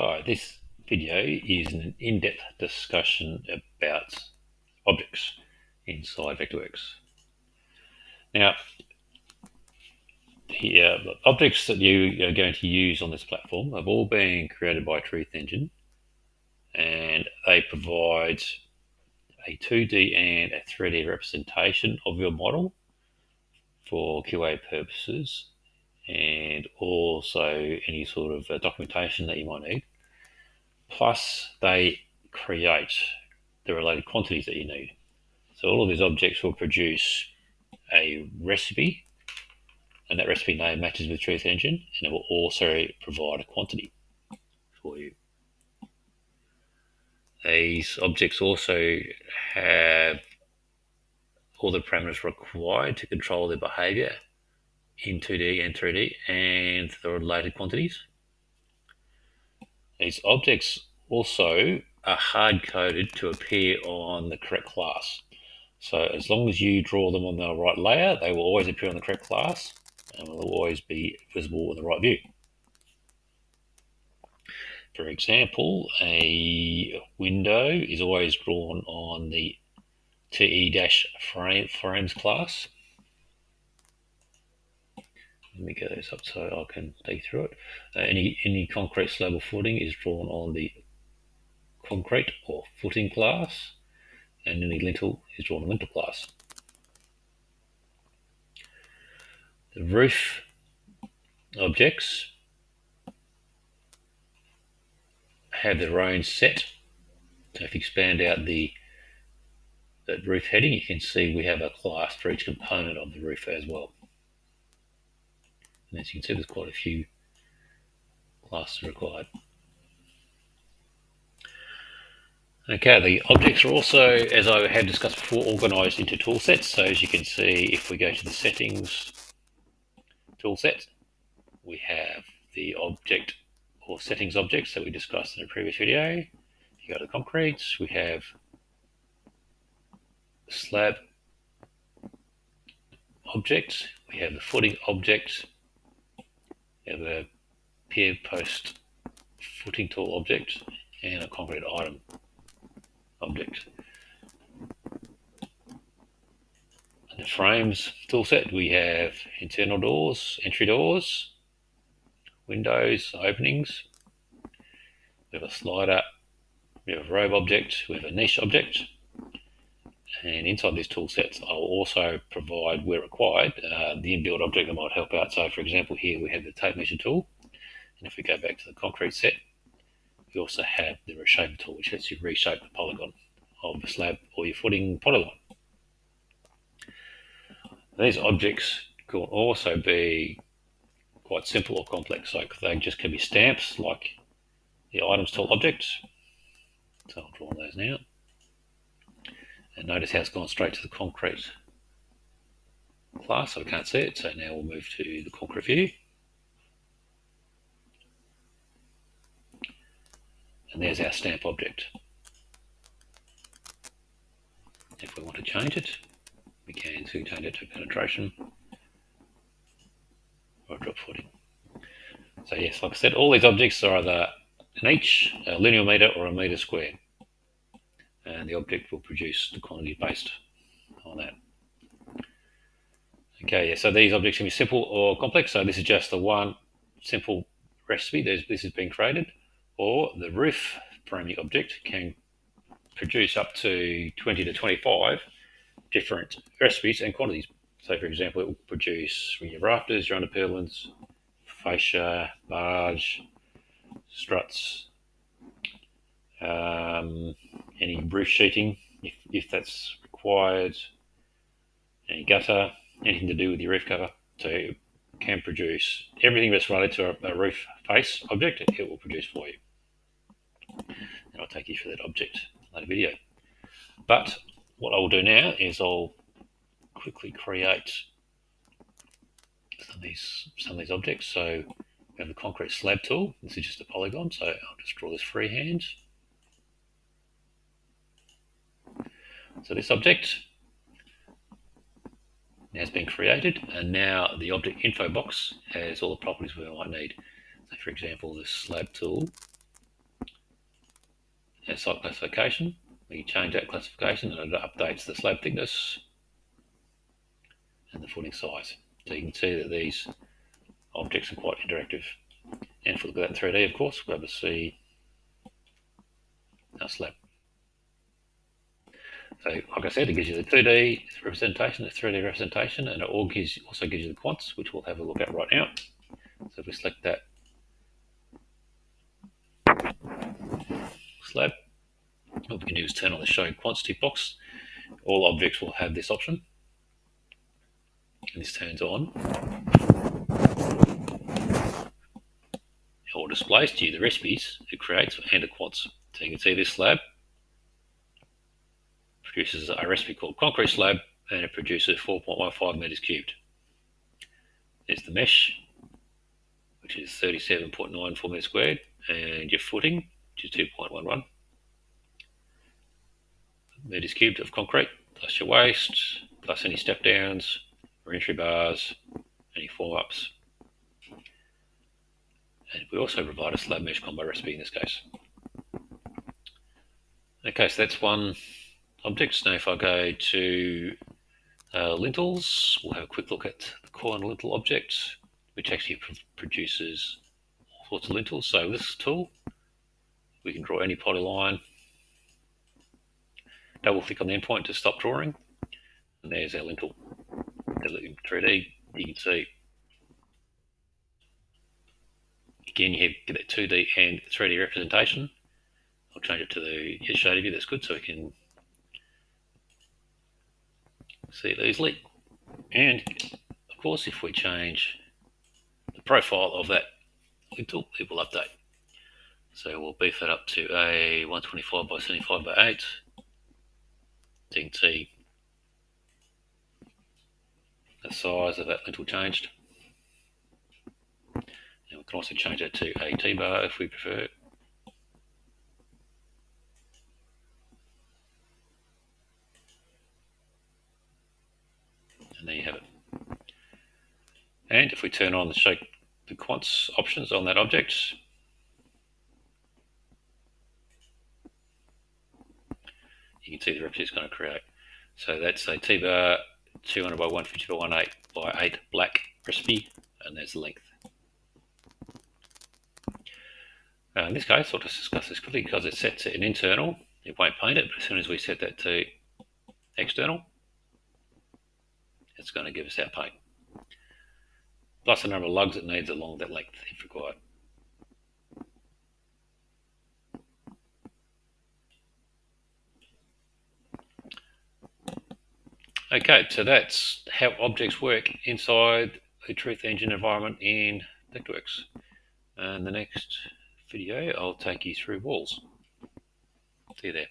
Hi, this video is an in-depth discussion about objects inside Vectorworks. Now, the objects that you are going to use on this platform have all been created by Truth Engine, and they provide a 2D and a 3D representation of your model for QA purposes, and also any sort of documentation that you might need. Plus, they create the related quantities that you need. So all of these objects will produce a recipe, and that recipe name matches with Truth Engine, and it will also provide a quantity for you. These objects also have all the parameters required to control their behavior in 2D and 3D and the related quantities. These objects also are hard-coded to appear on the correct class. So as long as you draw them on the right layer, they will always appear on the correct class and will always be visible in the right view. For example, a window is always drawn on the TE-frames class. Let me get this up so I can take you through it. Any concrete slab or footing is drawn on the concrete or footing class, and any lintel is drawn on lintel class. The roof objects have their own set. So if you expand out the roof heading, you can see we have a class for each component of the roof as well. And as you can see, there's quite a few classes required. Okay, the objects are also, as I had discussed before, organized into tool sets. So as you can see, if we go to the settings tool set, we have the object or settings objects that we discussed in a previous video. If you go to the concretes, we have the slab object, we have the footing object, we have a pier post footing tool object, and a concrete item object. In the frames toolset, we have internal doors, entry doors, windows, openings. We have a slider, we have a robe object, we have a niche object. And inside these tool sets, I'll also provide, where required, the inbuilt object that might help out. So for example, here we have the tape measure tool. And if we go back to the concrete set, we also have the reshape tool, which lets you reshape the polygon of the slab or your footing polygon. These objects can also be quite simple or complex. So they just can be stamps like the items tool object. So I'll draw those now. And notice how it's gone straight to the concrete class, so we can't see it. So now we'll move to the concrete view. And there's our stamp object. If we want to change it, we can change it to penetration or drop footing. So yes, like I said, all these objects are either an inch, a linear meter, or a meter square. And the object will produce the quantity based on that. Okay, yeah, so these objects can be simple or complex. So this is just the one simple recipe. This has been created. Or the roof framing object can produce up to 20 to 25 different recipes and quantities. So for example, it will produce your rafters, your underpurlins, fascia, barge, struts, any roof sheeting if that's required, any gutter, anything to do with your roof cover. So it can produce everything that's related to a roof face object, it will produce for you. And I'll take you through that object in a later video. But what I will do now is I'll quickly create some of these objects. So we have the concrete slab tool. This is just a polygon, so I'll just draw this freehand. So this object now has been created, and now the object info box has all the properties we might need. So for example, the slab tool As site classification, we change that classification and it updates the slab thickness and the footing size. So you can see that these objects are quite interactive. And if we look at that 3D, of course, we'll be able to see our slab. So, like I said, it gives you the 2D representation, the 3D representation, and it also gives you the quants, which we'll have a look at right now. So if we select that slab, what we can do is turn on the Show Quantity box. All objects will have this option. And this turns on. It will display to you the recipes it creates and the quants. So you can see this slab produces a recipe called concrete slab, and it produces 4.15 meters cubed. There's the mesh, which is 37.94 meters squared, and your footing, which is 2.11 meters cubed of concrete, plus your waste, plus any step downs or entry bars, any form ups. And we also provide a slab mesh combo recipe in this case. Okay, so that's one object. Now if I go to lintels, we'll have a quick look at the corner lintel object, which actually produces all sorts of lintels. So with this tool, we can draw any polyline. Double click on the endpoint to stop drawing, and there's our lintel. In 3D, you can see. Again, you get that 2D and 3D representation. I'll change it to the shaded view. That's good, so we can see it easily. And of course, if we change the profile of that lintel, it will update. So we'll beef it up to a 125 by 75 by 8. So you can see the size of that lintel changed. And we can also change it to a T-bar if we prefer. And there you have it. And if we turn on the quants options on that object, you can see the recipe it's going to create. So that's a T-bar 200 by 150 by 18 by 8 black recipe, and there's the length. In this case, I'll just discuss this quickly because it's set to an internal. It won't paint it, but as soon as we set that to external, it's going to give us our paint. Plus the number of lugs it needs along that length if required. Okay, so that's how objects work inside a Truth Engine environment in Vectorworks. And the next video, I'll take you through walls. See you there.